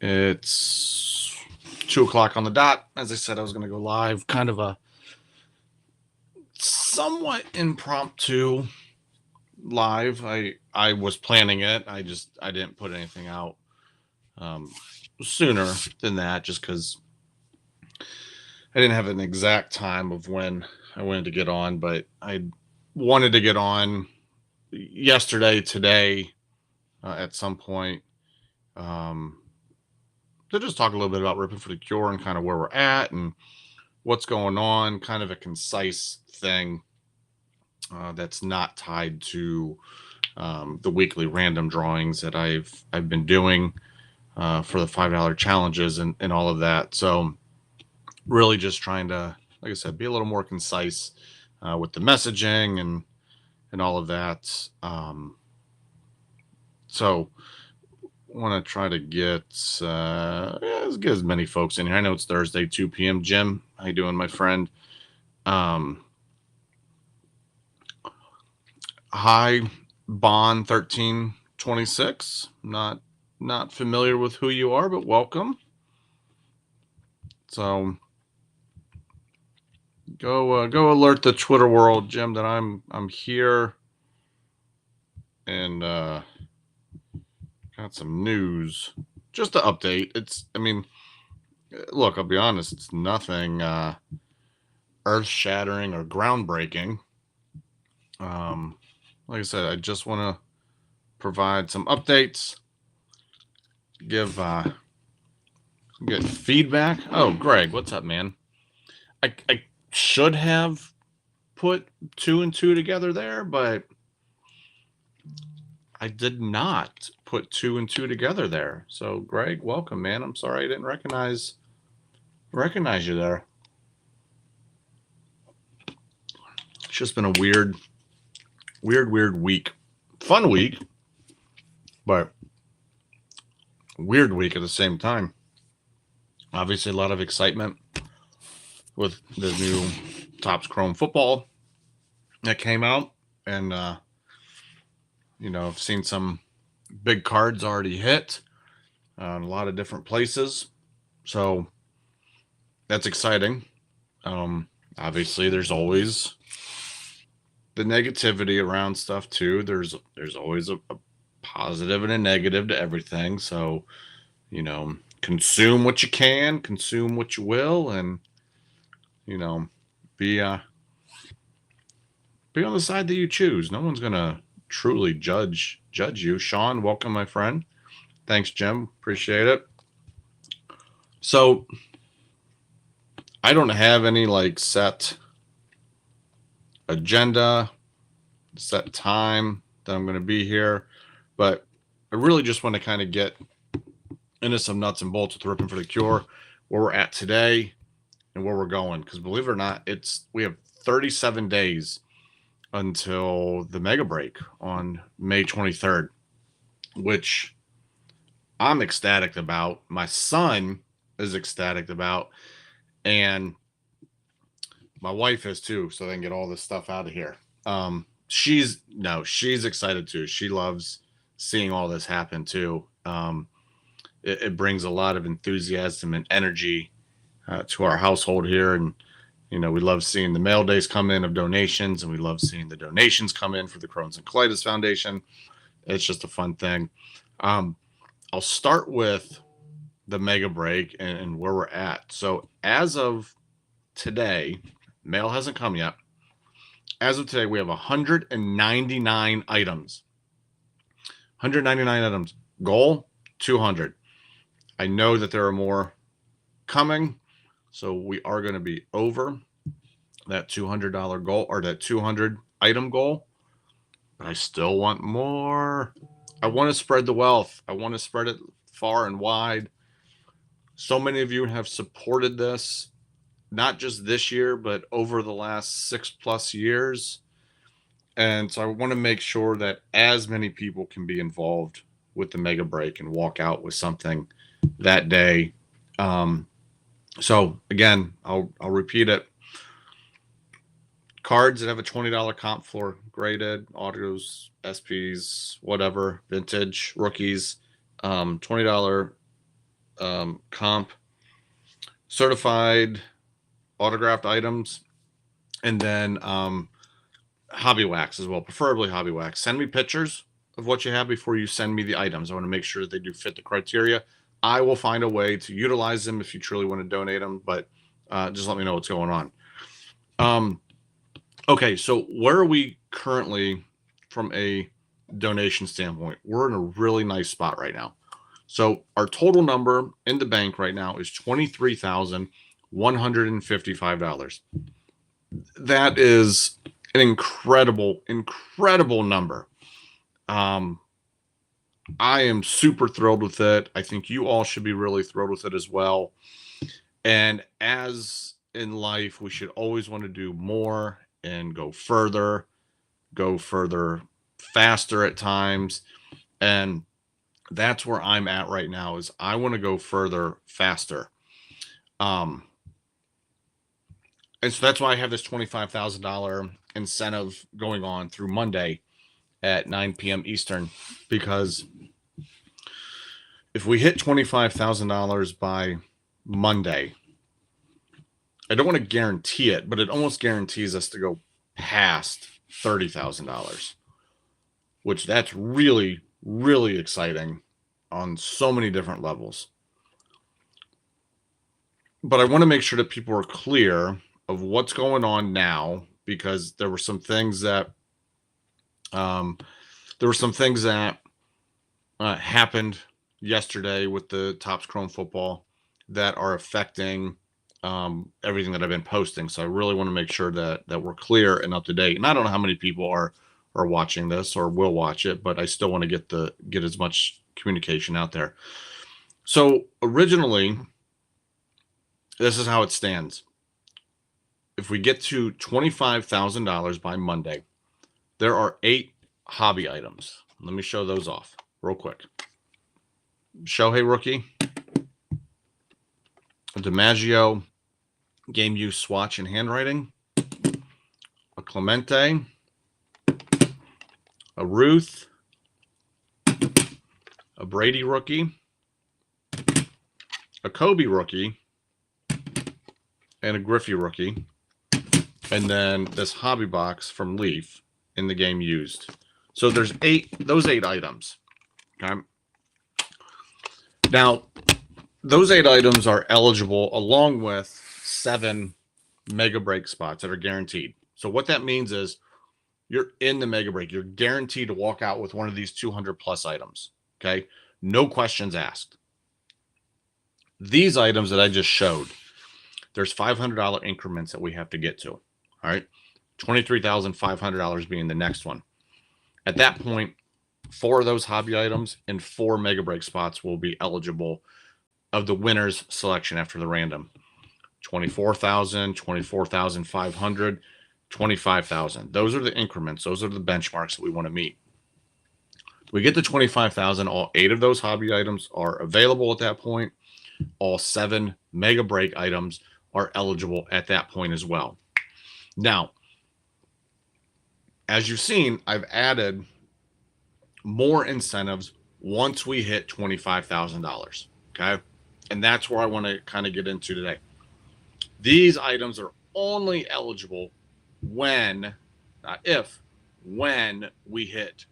It's 2 o'clock on the dot. As I said, I was going to go live. Kind of a somewhat impromptu live. I was planning it. I didn't put anything out sooner than that, just because I didn't have an exact time of when I wanted to get on, but I wanted to get on yesterday, today, at some point. Um, to just talk a little bit about Rippin for the Cure and kind of where we're at and what's going on, kind of a concise thing that's not tied to the weekly random drawings that I've been doing for the $5 challenges and all of that. So really just trying to, like I said, be a little more concise with the messaging and all of that. So want to try to get let's get as many folks in here. I know it's Thursday, 2 p.m. Jim, how you doing, my friend? Hi, Bond 1326. Not familiar with who you are, but welcome. So go alert the Twitter world, Jim, that I'm here and got some news just to update. Look, I'll be honest, it's nothing earth shattering or groundbreaking. Like I said, I just want to provide some updates, get feedback. Oh, Greg, what's up, man? I should have put 2 and 2 together there, but I did not put 2 and 2 together there. So, Greg, welcome, man. I'm sorry I didn't recognize you there. It's just been a weird week. Fun week, but weird week at the same time. Obviously, a lot of excitement with the new Topps Chrome football that came out, and I've seen some big cards already hit in a lot of different places, so that's exciting. Obviously, there's always the negativity around stuff too. There's always a positive and a negative to everything. So, consume what you can, consume what you will, and be on the side that you choose. No one's gonna truly judge you. Sean, welcome, my friend. Thanks, Jim. Appreciate it. So I don't have any set agenda, set time that I'm going to be here, but I really just want to kind of get into some nuts and bolts with Rippin for the Cure, where we're at today and where we're going. Because believe it or not, we have 37 days until the mega break on May 23rd, which I'm ecstatic about. My son is ecstatic about, and my wife is too, so they can get all this stuff out of here. She's excited too. She loves seeing all this happen too. It brings a lot of enthusiasm and energy to our household here, and we love seeing the mail days come in of donations, and we love seeing the donations come in for the Crohn's and Colitis Foundation. It's just a fun thing. I'll start with the mega break and where we're at. So as of today, mail hasn't come yet. As of today, we have 199 items. 199 items. Goal, 200. I know that there are more coming, so we are going to be over that $200 goal, or that 200 item goal, but I still want more. I want to spread the wealth. I want to spread it far and wide. So many of you have supported this, not just this year, but over the last 6+ years. And so I want to make sure that as many people can be involved with the mega break and walk out with something that day. So again, I'll repeat it. Cards that have a $20 comp floor, graded, autos, SPs, whatever, vintage, rookies, $20 comp, certified autographed items, and then hobby wax as well, preferably hobby wax. Send me pictures of what you have before you send me the items. I want to make sure that they do fit the criteria. I will find a way to utilize them if you truly want to donate them, but just let me know what's going on. Okay, so where are we currently from a donation standpoint? We're in a really nice spot right now. So our total number in the bank right now is $23,155. That is an incredible number. I am super thrilled with it. I think you all should be really thrilled with it as well. And as in life, we should always want to do more and go further faster at times. And that's where I'm at right now, is I want to go further faster. And so that's why I have this $25,000 incentive going on through Monday at 9 p.m. Eastern, because if we hit $25,000 by Monday, I don't want to guarantee it, but it almost guarantees us to go past $30,000, which that's really, really exciting on so many different levels. But I want to make sure that people are clear of what's going on now, because there were some things that happened yesterday with the Topps Chrome football that are affecting everything that I've been posting. So I really want to make sure that we're clear and up to date. And I don't know how many people are watching this or will watch it, but I still want to get as much communication out there. So originally, this is how it stands. If we get to $25,000 by Monday, there are 8 hobby items. Let me show those off real quick. Shohei rookie, a DiMaggio game use swatch and handwriting, a Clemente, a Ruth, a Brady rookie, a Kobe rookie, and a Griffey rookie, and then this hobby box from Leaf in the game used. So there's those 8 items. Okay. Now, those 8 items are eligible along with 7 mega break spots that are guaranteed. So what that means is you're in the mega break. You're guaranteed to walk out with one of these 200 plus items. Okay. No questions asked. These items that I just showed, there's $500 increments that we have to get to. All right. $23,500 being the next one. At that point, 4 of those hobby items and 4 mega break spots will be eligible of the winner's selection after the random. 24,000, 24,500, 25,000. Those are the increments. Those are the benchmarks that we want to meet. We get to 25,000. All 8 of those hobby items are available at that point. All 7 mega break items are eligible at that point as well. Now, as you've seen, I've added more incentives once we hit $25,000. Okay. And that's where I want to kind of get into today. These items are only eligible when, not if, when we hit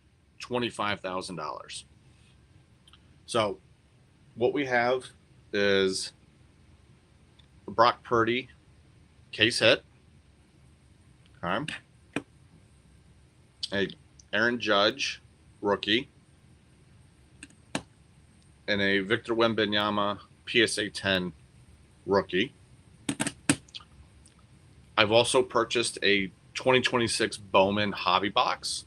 $25,000. So what we have is a Brock Purdy case hit. Okay. A Aaron Judge rookie, and a Victor Wembanyama PSA 10 rookie. I've also purchased a 2026 Bowman hobby box,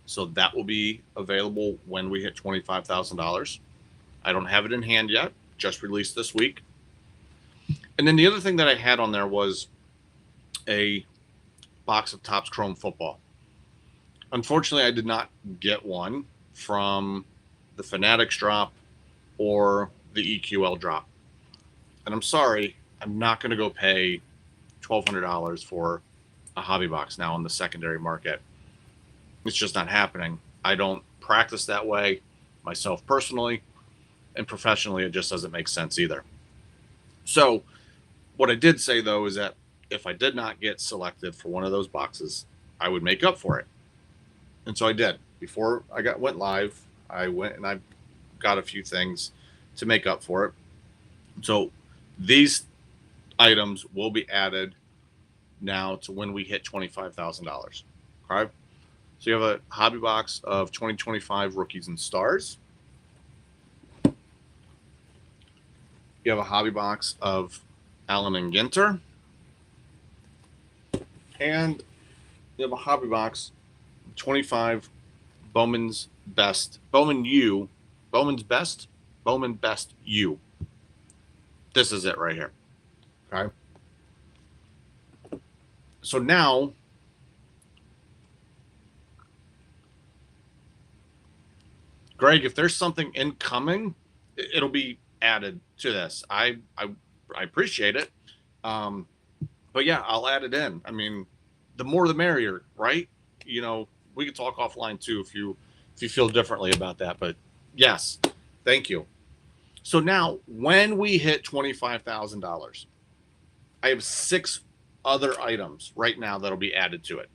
so that will be available when we hit $25,000. I don't have it in hand yet, just released this week. And then the other thing that I had on there was a box of Topps Chrome football. Unfortunately, I did not get one from the Fanatics drop or the EQL drop. And I'm sorry, I'm not going to go pay $1,200 for a hobby box now on the secondary market. It's just not happening. I don't practice that way myself personally. and professionally, it just doesn't make sense either. So what I did say, though, is that if I did not get selected for one of those boxes, I would make up for it. And so I did. Before I went live, I went and I got a few things to make up for it. So these items will be added now to when we hit $25,000. Okay. So you have a hobby box of 2025 rookies and stars. You have a hobby box of Allen and Ginter. And you have a hobby box 25 Bowman's Best U. This is it right here. Okay. So now Greg, if there's something incoming, it'll be added to this. I appreciate it. But yeah, I'll add it in. I mean, the more the merrier, right? You know, we can talk offline too if you feel differently about that. But yes, thank you. So now when we hit $25,000, I have 6 other items right now that'll be added to it.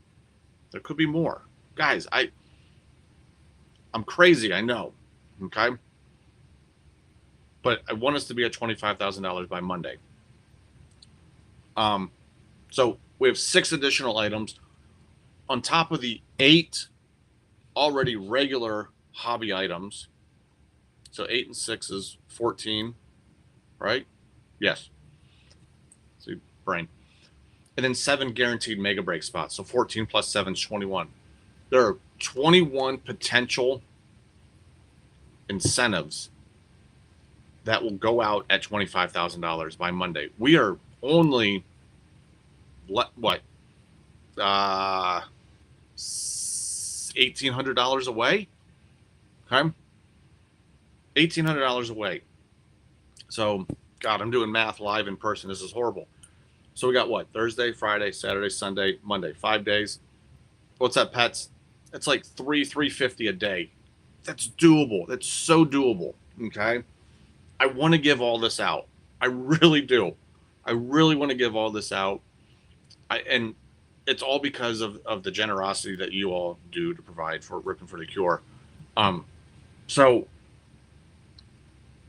There could be more. Guys, I'm crazy, I know. Okay. But I want us to be at $25,000 by Monday. So we have 6 additional items on top of the 8 already regular hobby items. So 8 and 6 is 14, right? Yes. See, brain. And then 7 guaranteed mega break spots. So 14 plus 7 is 21. There are 21 potential incentives that will go out at $25,000 by Monday. We are only $1,800 away. Okay, $1,800 away. So, God, I'm doing math live in person. This is horrible. So we got what? Thursday, Friday, Saturday, Sunday, Monday. 5 days. What's that, pets? It's like $350 a day. That's doable. That's so doable. Okay. I want to give all this out. I really do. I really want to give all this out. And it's all because of the generosity that you all do to provide for Rippin for the Cure. So,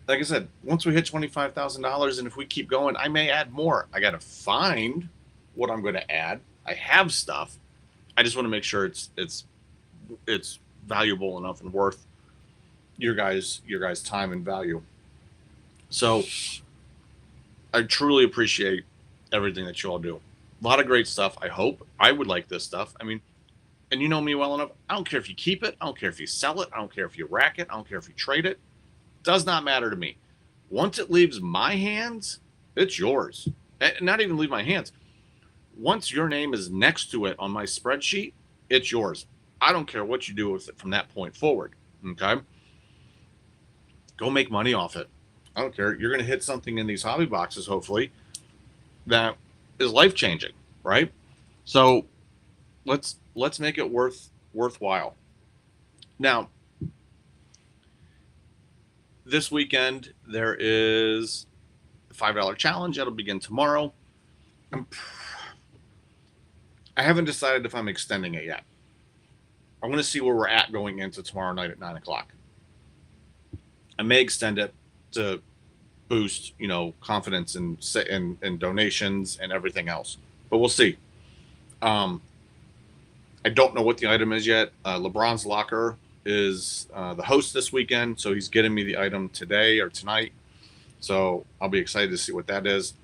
like I said, once we hit $25,000, and if we keep going, I may add more. I got to find what I'm going to add. I have stuff. I just want to make sure it's valuable enough and worth your guys' time and value. So I truly appreciate everything that you all do. A lot of great stuff. I hope I would like this stuff. I mean, and you know me well enough. I don't care if you keep it. I don't care if you sell it. I don't care if you rack it. I don't care if you trade it. Does not matter to me. Once it leaves my hands, it's yours. And not even leave my hands. Once your name is next to it on my spreadsheet, it's yours. I don't care what you do with it from that point forward. Okay? Go make money off it. I don't care. You're going to hit something in these hobby boxes, hopefully, that is life-changing, right? So let's make it worthwhile. Now, this weekend there is a $5 challenge that'll begin tomorrow. I haven't decided if I'm extending it yet. I want to see where we're at going into tomorrow night at 9:00. I may extend it to boost, confidence and donations and everything else, but we'll see. I don't know what the item is yet. LeBron's Locker is the host this weekend, so he's getting me the item today or tonight. So I'll be excited to see what that is,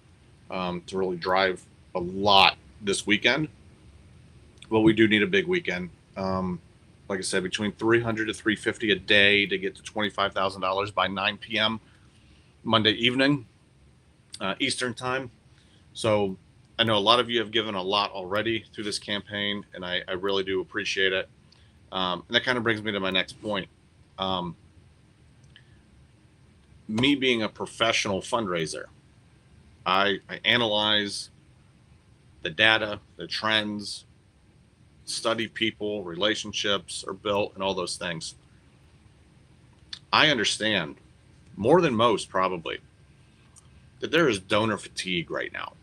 to really drive a lot this weekend. Well, we do need a big weekend. Like I said, between $300 to $350 a day to get to $25,000 by 9 p.m. Monday evening, Eastern time. So I know a lot of you have given a lot already through this campaign, and I really do appreciate it. And that kind of brings me to my next point. Me being a professional fundraiser, I analyze the data, the trends, study people, relationships are built, and all those things. I understand more than most probably, that there is donor fatigue right now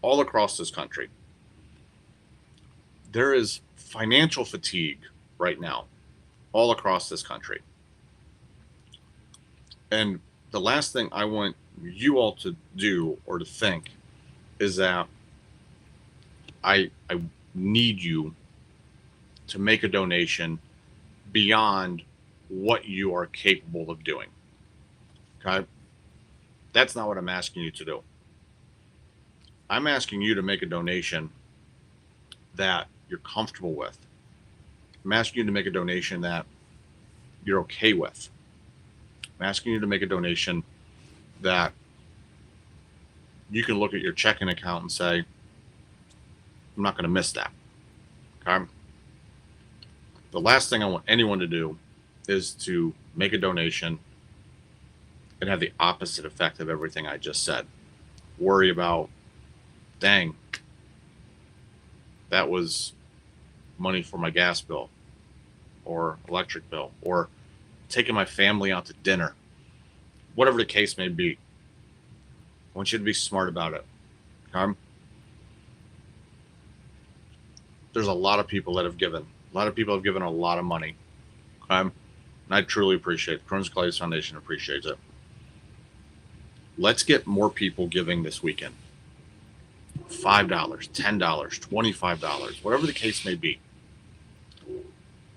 all across this country. There is financial fatigue right now all across this country. And the last thing I want you all to do or to think is that I need you to make a donation beyond what you are capable of doing. Okay? That's not what I'm asking you to do. I'm asking you to make a donation that you're comfortable with. I'm asking you to make a donation that you're okay with. I'm asking you to make a donation that you can look at your checking account and say, I'm not going to miss that. Okay? The last thing I want anyone to do is to make a donation and have the opposite effect of everything I just said. Worry about, dang, that was money for my gas bill or electric bill or taking my family out to dinner. Whatever the case may be. I want you to be smart about it. Okay? There's a lot of people that have given. A lot of people have given a lot of money. Okay? And I truly appreciate it. Crohn's Colitis Foundation appreciates it. Let's get more people giving this weekend. $5, $10, $25, whatever the case may be.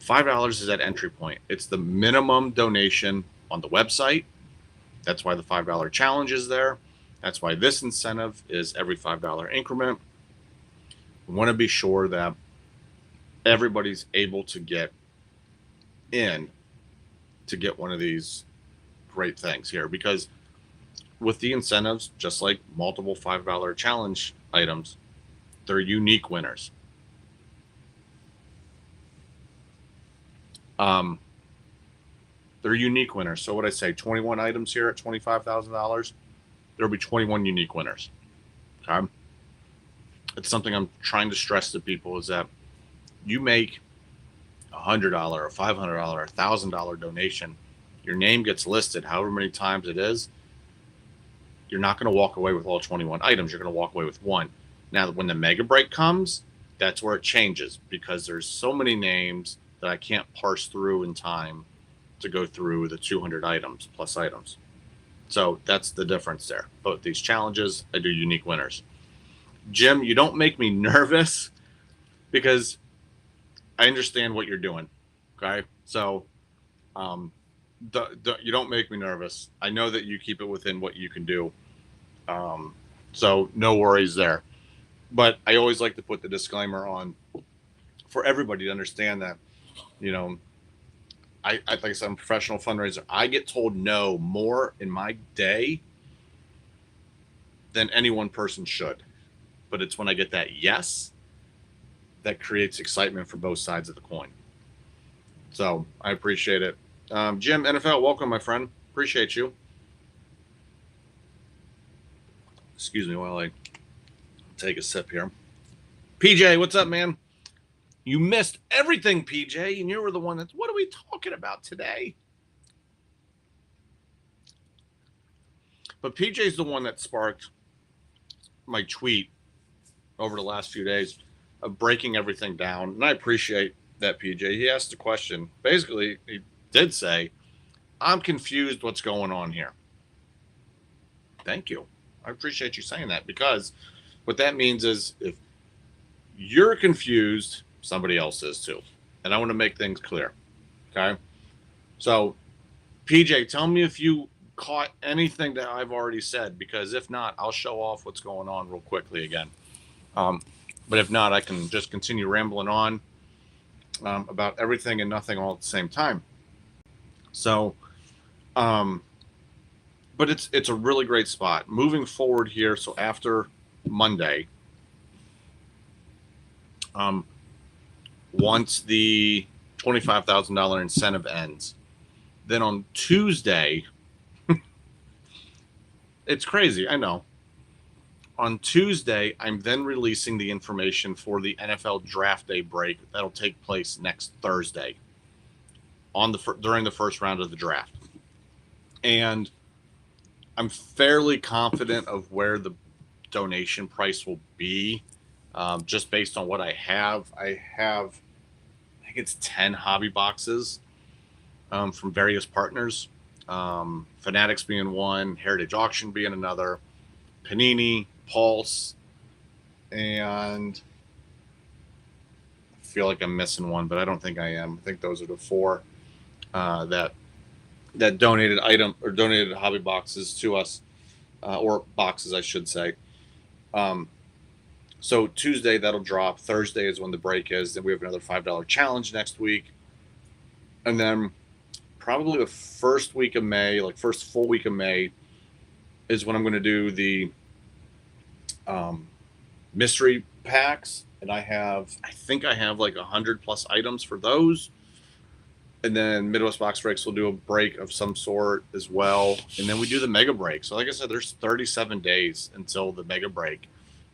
$5 is that entry point. It's the minimum donation on the website. That's why the $5 challenge is there. That's why this incentive is every $5 increment. We want to be sure that everybody's able to get in to get one of these great things here, because with the incentives, just like multiple $5 challenge items, they're unique winners. They're unique winners. So what I say, 21 items here at $25,000, there'll be 21 unique winners. Okay? It's something I'm trying to stress to people is that you make $100, a $500, a $1,000 donation, your name gets listed however many times it is, you're not going to walk away with all 21 items. You're going to walk away with one. Now, when the mega break comes, that's where it changes, because there's so many names that I can't parse through in time to go through the 200 items plus items. So that's the difference there. Both these challenges, I do unique winners. Jim, you don't make me nervous because I understand what you're doing. Okay. So, you don't make me nervous. I know that you keep it within what you can do. So no worries there. But I always like to put the disclaimer on for everybody to understand that, you know, I like I said, I'm a professional fundraiser. I get told no more in my day than any one person should. But it's when I get that yes that creates excitement for both sides of the coin. So I appreciate it. Jim, NFL, welcome, my friend. Appreciate you. Excuse me while I take a sip here. PJ, what's up, man? You missed everything, PJ, and you were the one that's, what are we talking about today? But PJ's the one that sparked my tweet over the last few days of breaking everything down. And I appreciate that, PJ. He asked a question. Basically, he did say, I'm confused what's going on here. Thank you. I appreciate you saying that, because what that means is if you're confused, somebody else is too. And I want to make things clear. Okay. So, PJ, tell me if you caught anything that I've already said, because if not, I'll show off what's going on real quickly again. But if not, I can just continue rambling on about everything and nothing all at the same time. So, but it's a really great spot moving forward here. So after Monday, once the $25,000 incentive ends, then on Tuesday, it's crazy, I know. On Tuesday, I'm then releasing the information for the NFL Draft Day break that'll take place next Thursday during the first round of the draft. And I'm fairly confident of where the donation price will be, just based on what I have. I think it's 10 hobby boxes from various partners. Fanatics being one, Heritage Auction being another, Panini, Pulse, and I feel like I'm missing one, but I don't think I am. I think those are the four that donated hobby boxes to us, or boxes, I should say. So Tuesday that'll drop. Thursday is when the break is. Then we have another $5 challenge next week, and then probably the first week of May, like first full week of May, is when I'm going to do the mystery packs, and I think I have like 100+ items for those. And then Midwest Box Breaks will do a break of some sort as well, and then we do the mega break. So like I said, there's 37 days until the mega break.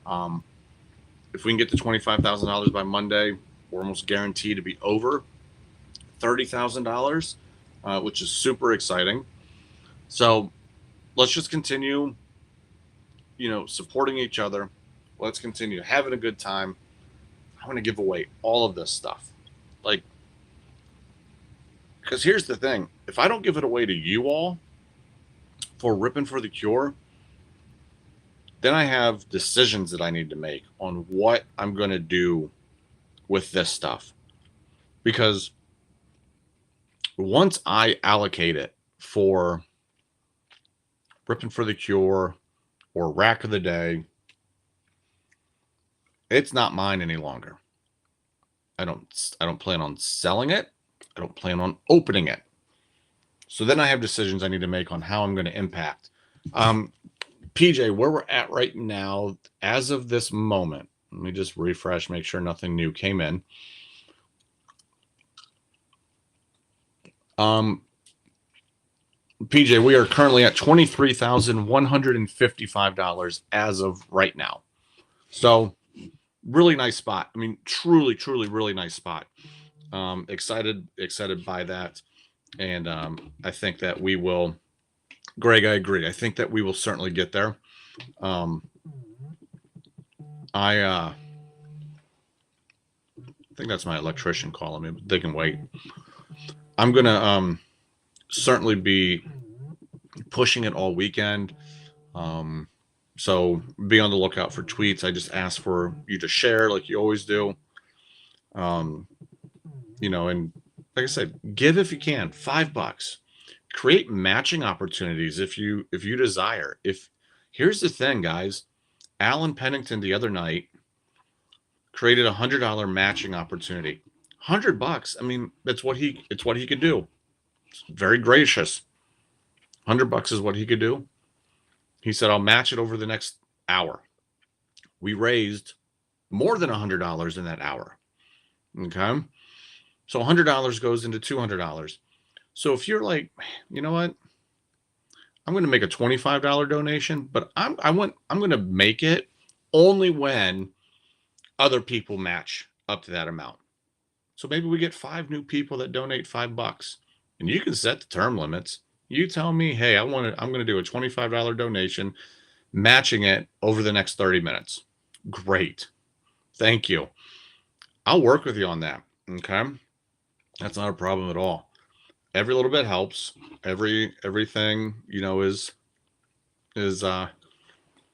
If we can get to $25,000 by Monday, we're almost guaranteed to be over $30,000, which is super exciting. So let's just continue, supporting each other. Let's continue having a good time. I want to give away all of this stuff. Because here's the thing. If I don't give it away to you all for Rippin' for the Cure, then I have decisions that I need to make on what I'm going to do with this stuff. Because once I allocate it for Rippin' for the Cure or Rack of the Day, it's not mine any longer. I don't plan on selling it. I don't plan on opening it. So then I have decisions I need to make on how I'm going to impact. PJ, where we're at right now, as of this moment, let me just refresh, make sure nothing new came in. PJ, we are currently at $23,155 as of right now. So really nice spot. I mean, truly, truly, really nice spot. Excited by that. And I think that we will, Greg, I agree. I think that we will certainly get there. I think that's my electrician calling me, but they can wait. I'm going to certainly be pushing it all weekend. So be on the lookout for tweets. I just ask for you to share like you always do. And like I said, give if you can, $5. Create matching opportunities if you desire. Here's the thing, guys, Alan Pennington the other night created a $100 matching opportunity. $100. I mean, it's what he could do. It's very gracious. $100 is what he could do. He said, I'll match it over the next hour. We raised more than $100 in that hour. Okay. So $100 goes into $200. So if you're like, you know what, I'm going to make a $25 donation, but I'm going to make it only when other people match up to that amount. So maybe we get 5 new people that donate $5, and you can set the term limits. You tell me, hey, I'm going to do a $25 donation, matching it over the next 30 minutes. Great. Thank you. I'll work with you on that. Okay. That's not a problem at all. Every little bit helps. Everything, is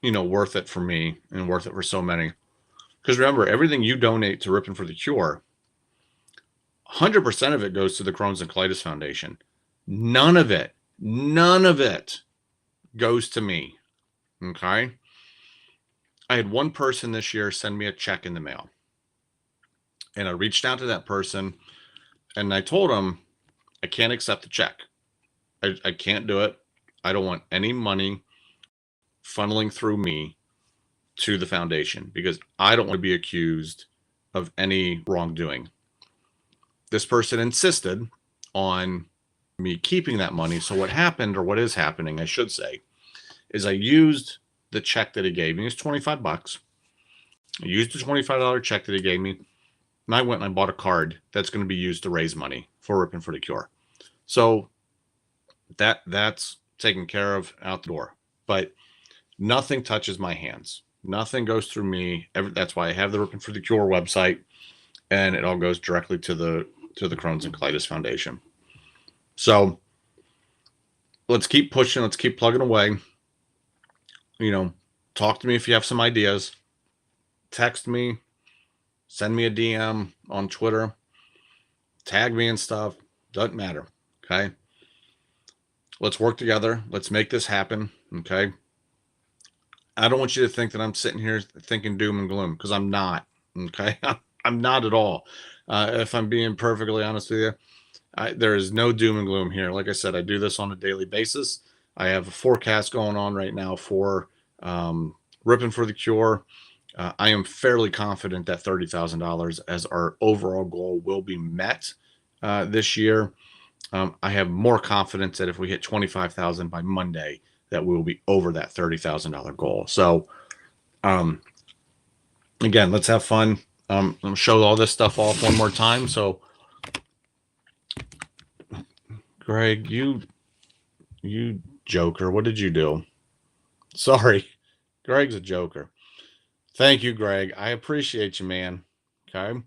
worth it for me and worth it for so many. Because remember, everything you donate to Rippin' for the Cure, 100% of it goes to the Crohn's and Colitis Foundation. None of it goes to me. Okay. I had one person this year send me a check in the mail. And I reached out to that person and I told him, I can't accept the check. I can't do it. I don't want any money funneling through me to the foundation because I don't want to be accused of any wrongdoing. This person insisted on me keeping that money. So what happened, or what is happening, I should say, is I used the check that he gave me. It's $25. I used the $25 check that he gave me, and I went and I bought a card that's going to be used to raise money for Rippin' for the Cure. So that's taken care of, out the door. But nothing touches my hands. Nothing goes through me. That's why I have the Rippin for the Cure website, and it all goes directly to the Crohn's and Colitis Foundation. So let's keep pushing. Let's keep plugging away. Talk to me if you have some ideas. Text me, send me a DM on Twitter, tag me and stuff. Doesn't matter. Okay. Let's work together. Let's make this happen. Okay. I don't want you to think that I'm sitting here thinking doom and gloom, because I'm not. Okay. I'm not at all. If I'm being perfectly honest with you, there is no doom and gloom here. Like I said, I do this on a daily basis. I have a forecast going on right now for Rippin for the Cure. I am fairly confident that $30,000 as our overall goal will be met this year. I have more confidence that if we hit 25,000 by Monday, that we will be over that $30,000 goal. So, again, let's have fun. I'll show all this stuff off one more time. So, Greg, you joker, what did you do? Sorry, Greg's a joker. Thank you, Greg. I appreciate you, man. Okay.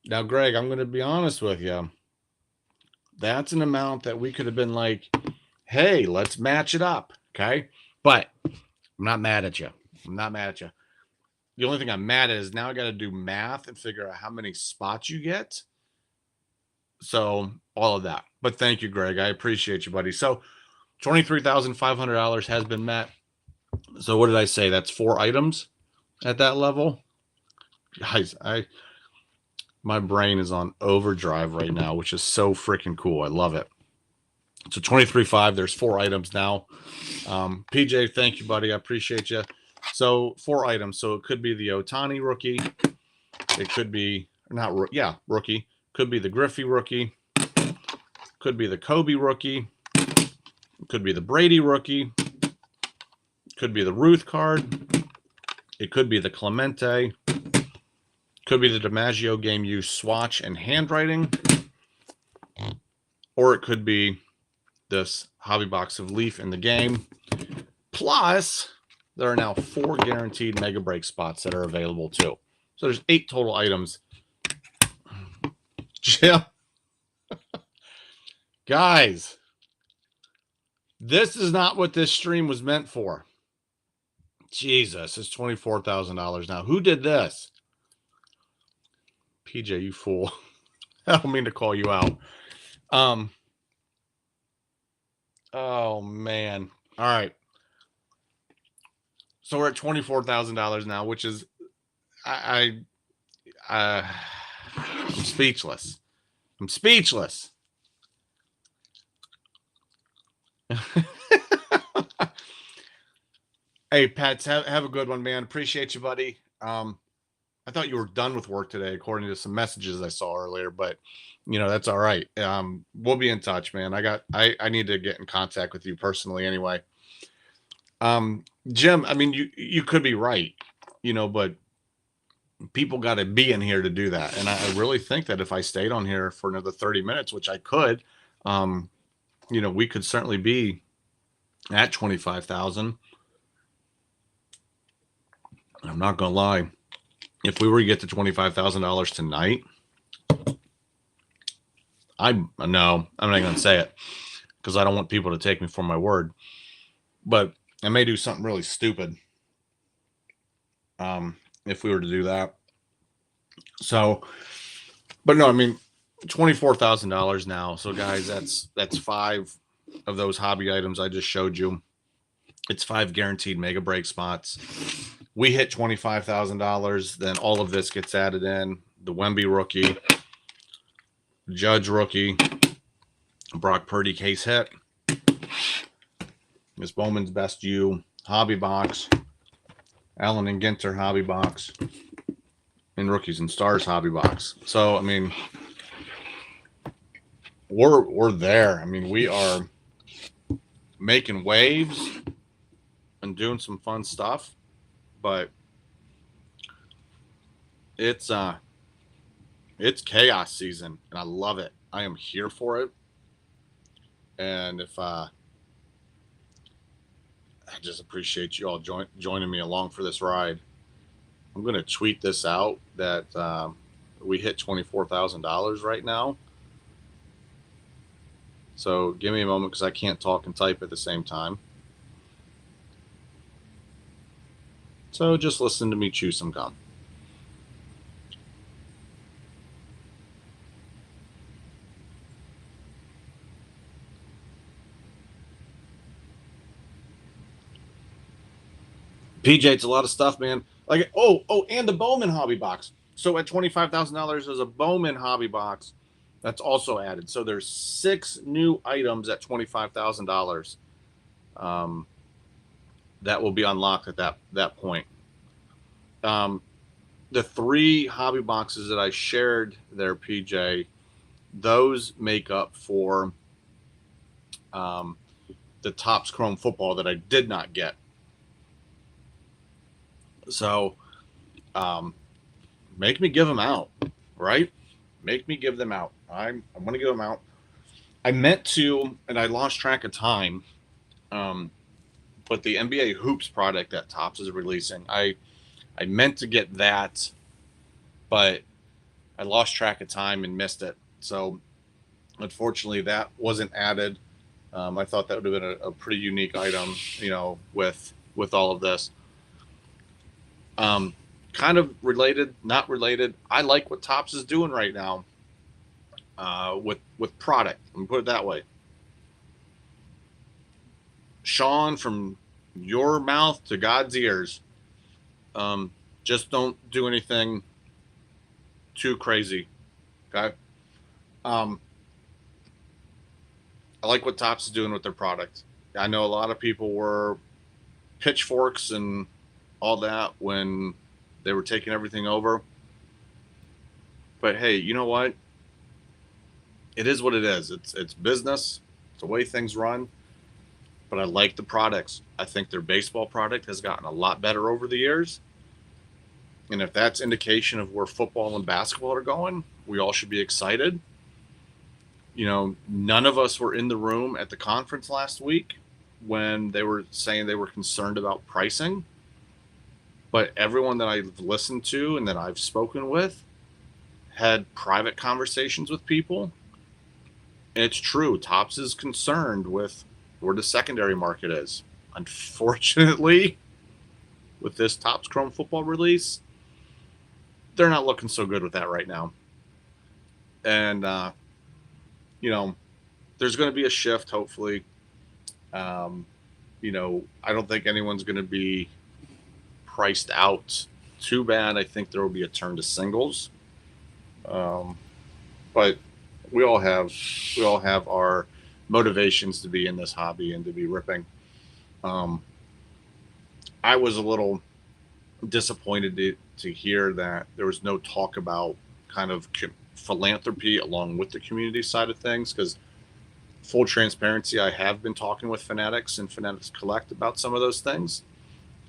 Now, Greg, I'm going to be honest with you. That's an amount that we could have been like, hey, let's match it up. Okay. But I'm not mad at you. I'm not mad at you. The only thing I'm mad at is now I got to do math and figure out how many spots you get. So all of that. But thank you, Greg. I appreciate you, buddy. So $23,500 has been met. So what did I say? That's 4 items at that level. Guys, my brain is on overdrive right now, which is so freaking cool. I love it. So 23.5, there's 4 items now. PJ, thank you, buddy. I appreciate you. So 4 items. So it could be the Otani rookie. It could be rookie. Could be the Griffey rookie. Could be the Kobe rookie. Could be the Brady rookie. Could be the Ruth card. It could be the Clemente. Could be the DiMaggio game use swatch and handwriting. Or it could be this hobby box of Leaf in the game. Plus, there are now 4 guaranteed mega break spots that are available too. So there's 8 total items. Jim. Guys, this is not what this stream was meant for. Jesus, it's $24,000 now. Who did this? PJ, you fool. I don't mean to call you out. Oh, man. All right. So we're at $24,000 now, which is, I'm speechless. I'm speechless. Hey, Pats, have a good one, man. Appreciate you, buddy. I thought you were done with work today, according to some messages I saw earlier, but that's all right. We'll be in touch, man. I need to get in contact with you personally anyway. Jim, I mean, you could be right, but people got to be in here to do that. And I really think that if I stayed on here for another 30 minutes, which I could, we could certainly be at 25,000. I'm not going to lie. If we were to get to $25,000 tonight, I'm not going to say it because I don't want people to take me for my word, but I may do something really stupid. If we were to do that. So, but no, I mean, $24,000 now. So guys, that's 5 of those hobby items I just showed you. It's 5 guaranteed mega break spots. We hit $25,000, then all of this gets added in. The Wemby rookie, Judge rookie, Brock Purdy case hit, Miss Bowman's best U hobby box, Allen and Ginter hobby box, and Rookies and Stars hobby box. So I mean, we're there. I mean, we are making waves and doing some fun stuff, but it's chaos season and I love it. I am here for it. And if I just appreciate you all joining me along for this ride. I'm going to tweet this out that we hit $24,000 right now. So give me a moment because I can't talk and type at the same time. So just listen to me chew some gum. PJ, it's a lot of stuff, man. Like, and the Bowman hobby box. So at $25,000, there's a Bowman hobby box that's also added. So there's 6 new items at $25,000 that will be unlocked at that point. The 3 hobby boxes that I shared there, PJ, those make up for the Topps Chrome football that I did not get. So make me give them out, right? Make me give them out. I'm going to give them out. I meant to, and I lost track of time. But the NBA Hoops product that Topps is releasing, I meant to get that, but I lost track of time and missed it. So unfortunately, that wasn't added. I thought that would have been a pretty unique item, with all of this. Kind of related, not related. I like what Topps is doing right now with product. Let me put it that way. Sean, from your mouth to God's ears, just don't do anything too crazy. Okay. I like what Topps is doing with their product. I know a lot of people were pitchforks and all that when they were taking everything over. But hey, you know what? It is what it is. It's business. It's the way things run. But I like the products. I think their baseball product has gotten a lot better over the years. And if that's indication of where football and basketball are going, we all should be excited. None of us were in the room at the conference last week when they were saying they were concerned about pricing. But everyone that I've listened to and that I've spoken with had private conversations with people. And it's true. Topps is concerned with where the secondary market is. Unfortunately, with this Topps Chrome football release, they're not looking so good with that right now. And, there's going to be a shift, hopefully. I don't think anyone's going to be priced out too bad. I think there will be a turn to singles. But we all have our motivations to be in this hobby and to be ripping. I was a little disappointed to hear that there was no talk about kind of philanthropy along with the community side of things, because full transparency, I have been talking with Fanatics and Fanatics Collect about some of those things,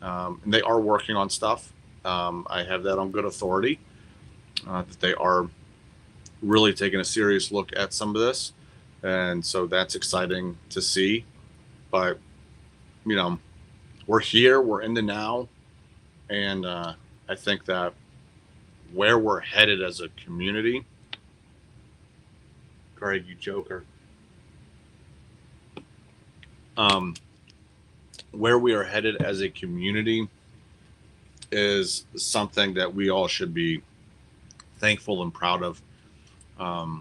and they are working on stuff. I have that on good authority, that they are really taking a serious look at some of this, and so that's exciting to see. But we're here, we're in the now, and I think that where we're headed as a community, Greg, you joker, where we are headed as a community is something that we all should be thankful and proud of. We're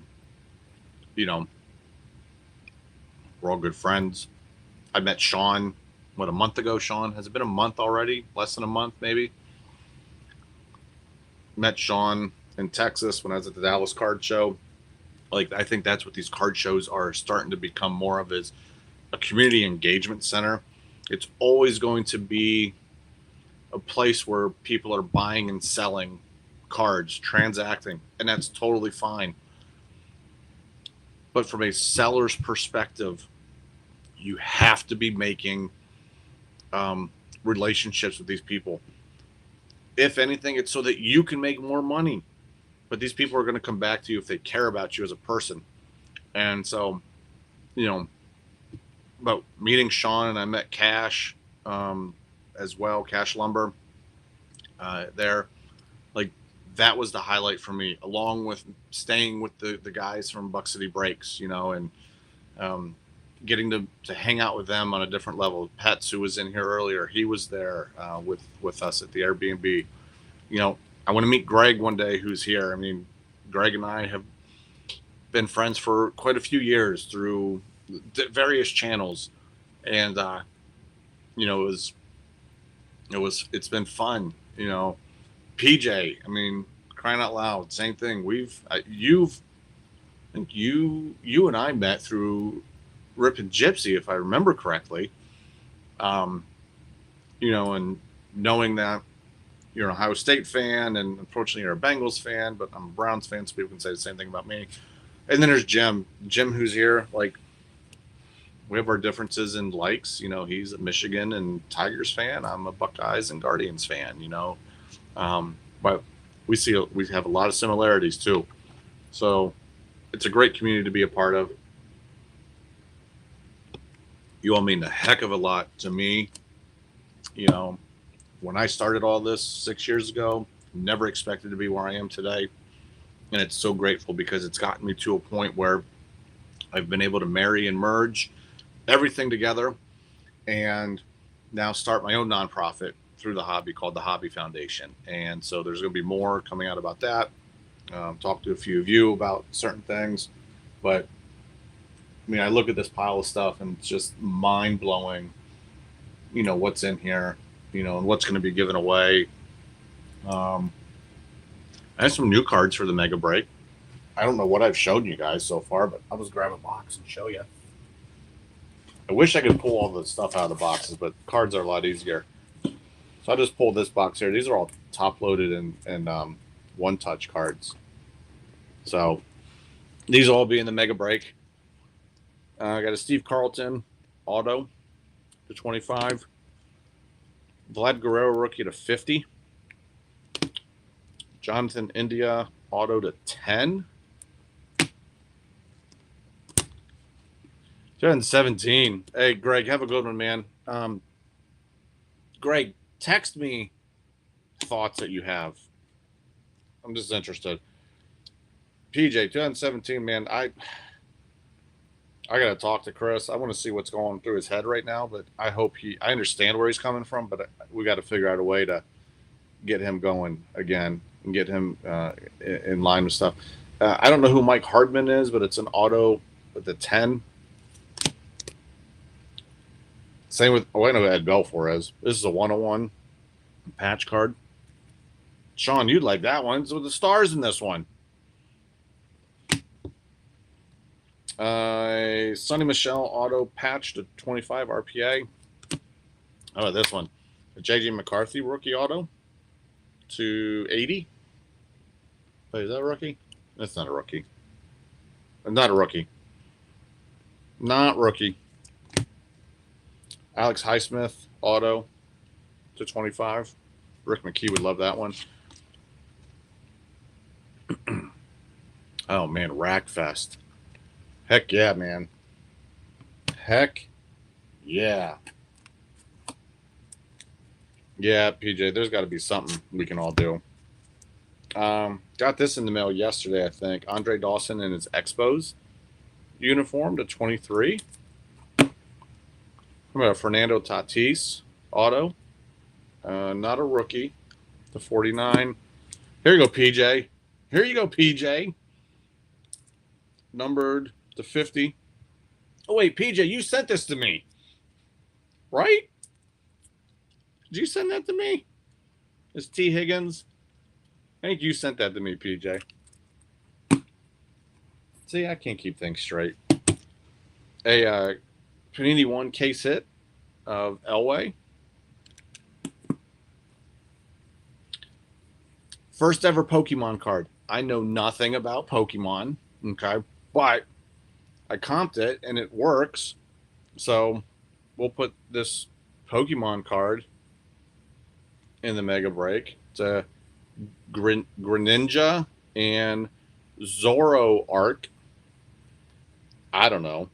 all good friends. I met Sean, a month ago, Sean? Has it been a month already? Less than a month, maybe? Met Sean in Texas when I was at the Dallas Card Show. I think that's what these card shows are starting to become more of, is a community engagement center. It's always going to be a place where people are buying and selling cards, transacting, and that's totally fine. But from a seller's perspective, you have to be making relationships with these people. If anything, it's so that you can make more money. But these people are going to come back to you if they care about you as a person. And so, but meeting Sean, and I met Cash as well, Cash Lumber there. Like that was the highlight for me, along with staying with the guys from Buck City Breaks, and um, getting to hang out with them on a different level. Pets, who was in here earlier, he was there with us at the Airbnb. You know, I want to meet Greg one day, who's here. I mean, Greg and I have been friends for quite a few years through various channels, and it's been fun. PJ, I mean, crying out loud, same thing. I think you and I met through Rippin Gypsy, if I remember correctly. Um, and knowing that you're an Ohio State fan, and unfortunately you're a Bengals fan, but I'm a Browns fan, so people can say the same thing about me. And then there's Jim, who's here. Like, we have our differences in likes. He's a Michigan and Tigers fan. I'm a Buckeyes and Guardians fan. But we have a lot of similarities too. So it's a great community to be a part of. You all mean a heck of a lot to me. When I started all this 6 years ago, never expected to be where I am today. And it's so grateful because it's gotten me to a point where I've been able to marry and merge everything together, and now start my own nonprofit through the hobby called the Hobby Foundation. And so there's going to be more coming out about that. Talk to a few of you about certain things. But I mean, I look at this pile of stuff and it's just mind blowing, what's in here, and what's going to be given away. Um, I have some new cards for the Mega Break. I don't know what I've shown you guys so far, but I'll just grab a box and show you. I wish I could pull all the stuff out of the boxes, but cards are a lot easier. So I just pulled this box here. These are all top loaded and one touch cards. So these will all be in the Mega Break. I got a Steve Carlton auto to 25. Vlad Guerrero rookie to 50. Jonathan India auto to 10. 2017. Hey, Greg, have a good one, man. Greg, text me thoughts that you have. I'm just interested. PJ, 2017, man. I gotta talk to Chris. I want to see what's going through his head right now, but I understand where he's coming from, but we got to figure out a way to get him going again and get him in line with stuff. I don't know who Mike Hardman is, but it's an auto with the 10. Same with, I know who Ed Belfour is. This is a 101 patch card. Sean, you'd like that one. It's with the stars in this one. Sonny Michel auto patch to 25 RPA. How about this one? A JJ McCarthy rookie auto to 80. Wait, is that a rookie? That's not a rookie. Not a rookie. Not rookie. Alex Highsmith auto to 25. Rick McKee would love that one. Oh man, Rackfest. Heck yeah, man. Heck yeah. Yeah, PJ, there's got to be something we can all do. Got this in the mail yesterday, I think. Andre Dawson in his Expos uniform to 23. How about Fernando Tatis auto? Not a rookie to 49. Here you go, PJ. Here you go, PJ. Numbered to 50. Oh, wait, PJ, you sent this to me. Right? Did you send that to me? It's T. Higgins. I think you sent that to me, PJ. See, I can't keep things straight. A Panini 1 case hit of Elway. First ever Pokemon card. I know nothing about Pokemon, okay? But I comped it and it works. So we'll put this Pokemon card in the Mega Break. It's a Greninja and Zoroark. I don't know.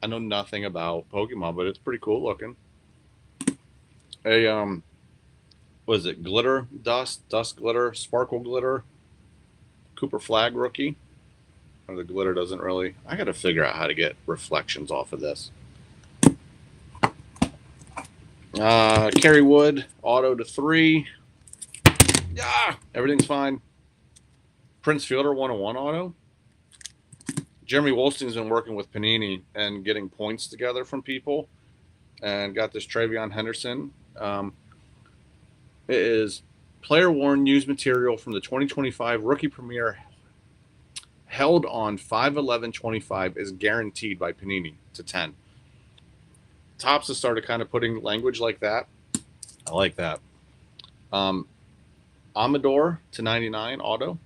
I know nothing about Pokemon, but it's pretty cool looking. a what is it? Glitter dust glitter, sparkle glitter, Cooper Flag rookie. Or the glitter doesn't really. I got to figure out how to get reflections off of this. Kerry Wood auto to 3. Yeah, everything's fine. Prince Fielder 101 auto. Jeremy Wolstein's been working with Panini and getting points together from people, and got this Travion Henderson. It is player worn used material from the 2025 rookie premiere, held on 5/11/25, is guaranteed by Panini to 10. Topps has started kind of putting language like that. I like that. Amador to 99 auto.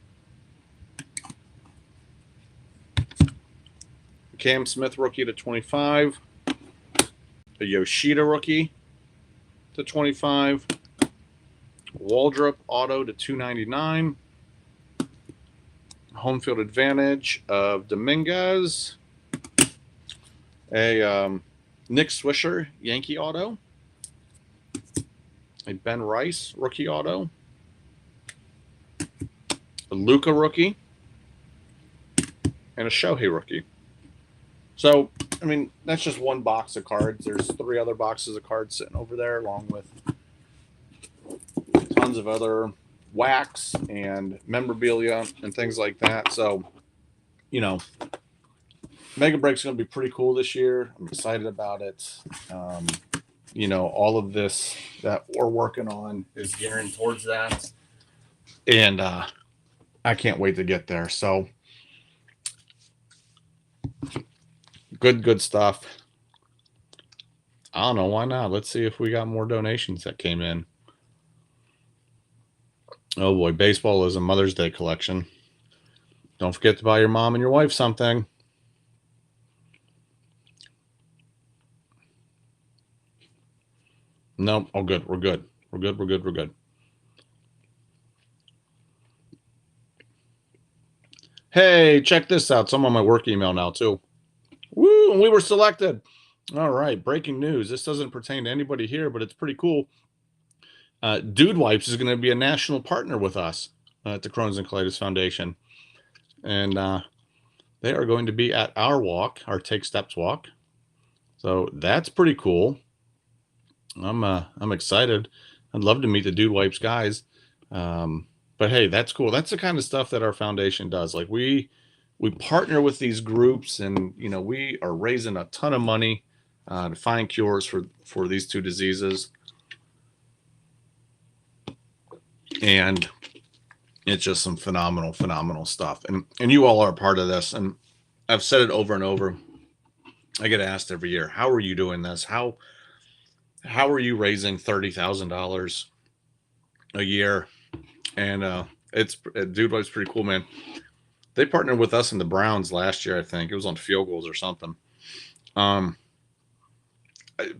Cam Smith rookie to 25. A Yoshida rookie to 25. Waldrop auto to 299. Home field advantage of Dominguez. A Nick Swisher Yankee auto. A Ben Rice rookie auto. A Luka rookie. And a Shohei rookie. So, I mean, that's just one box of cards. There's 3 other boxes of cards sitting over there, along with tons of other wax and memorabilia and things like that. So, you know, Mega Break's going to be pretty cool this year. I'm excited about it. You know, all of this that we're working on is gearing towards that. And I can't wait to get there. So, good stuff. I don't know, why not? Let's see if we got more donations that came in. Oh boy, baseball is a Mother's Day collection. Don't forget to buy your mom and your wife something. No, oh good. We're good. We're good. Hey, check this out. Some on my work email now too. Woo, and we were selected. All right, breaking news. This doesn't pertain to anybody here, but it's pretty cool. Dude Wipes is going to be a national partner with us at the Crohn's and Colitis Foundation. And they are going to be at our walk, our Take Steps walk. So that's pretty cool. I'm excited. I'd love to meet the Dude Wipes guys. But hey, that's cool. That's the kind of stuff that our foundation does. Like we partner with these groups, and you know, we are raising a ton of money to find cures for these 2 diseases. And it's just some phenomenal stuff. And you all are a part of this. And I've said it over and over. I get asked every year, how are you doing this? How are you raising $30,000 a year? And Dude Wipes pretty cool, man. They partnered with us in the Browns last year, I think. It was on field goals or something.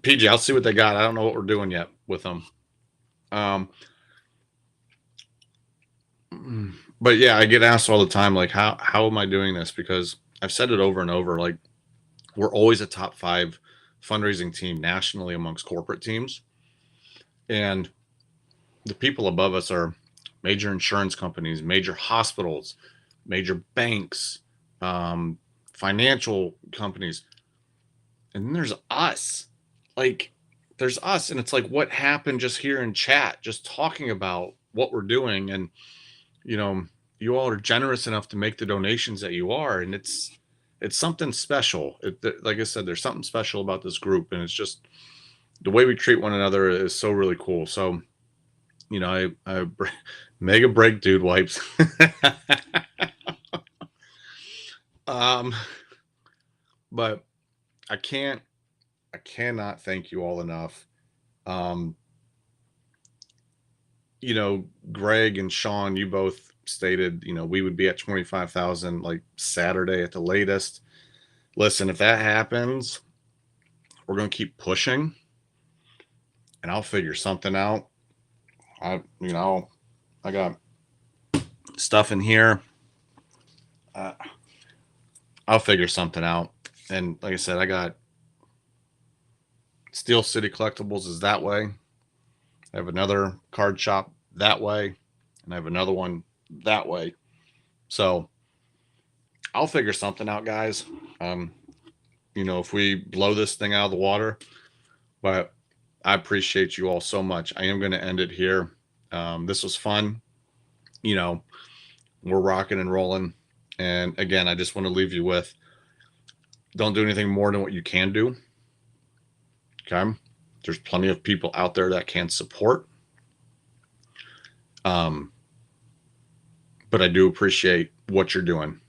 PG, I'll see what they got. I don't know what we're doing yet with them. But yeah, I get asked all the time, like, how am I doing this? Because I've said it over and over, like, we're always a top 5 fundraising team nationally amongst corporate teams. And the people above us are major insurance companies, major hospitals, major banks, financial companies. And then there's us. Like, there's us. And it's like, what happened just here in chat, just talking about what we're doing. And, you know, you all are generous enough to make the donations that you are. And it's something special. Like I said, there's something special about this group. And it's just the way we treat one another is so really cool. So, you know, I Mega Break Dude Wipes. But I cannot thank you all enough. You know, Greg and Sean, you both stated, you know, we would be at 25,000 like Saturday at the latest. Listen, if that happens, we're going to keep pushing, and I'll figure something out. I got stuff in here. I'll figure something out. And like I said, I got Steel City Collectibles is that way. I have another card shop that way, and I have another one that way. So I'll figure something out, guys. If we blow this thing out of the water, but I appreciate you all so much. I am going to end it here. This was fun. We're rocking and rolling. And again, I just want to leave you with, don't do anything more than what you can do. Okay. There's plenty of people out there that can support. But I do appreciate what you're doing.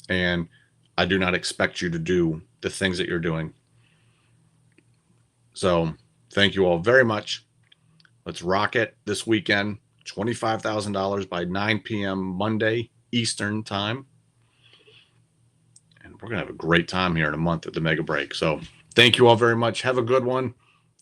And I do not expect you to do the things that you're doing. So thank you all very much. Let's rock it this weekend. $25,000 by 9 p.m. Monday Eastern time. And we're going to have a great time here in a month at the Mega Break. So thank you all very much. Have a good one.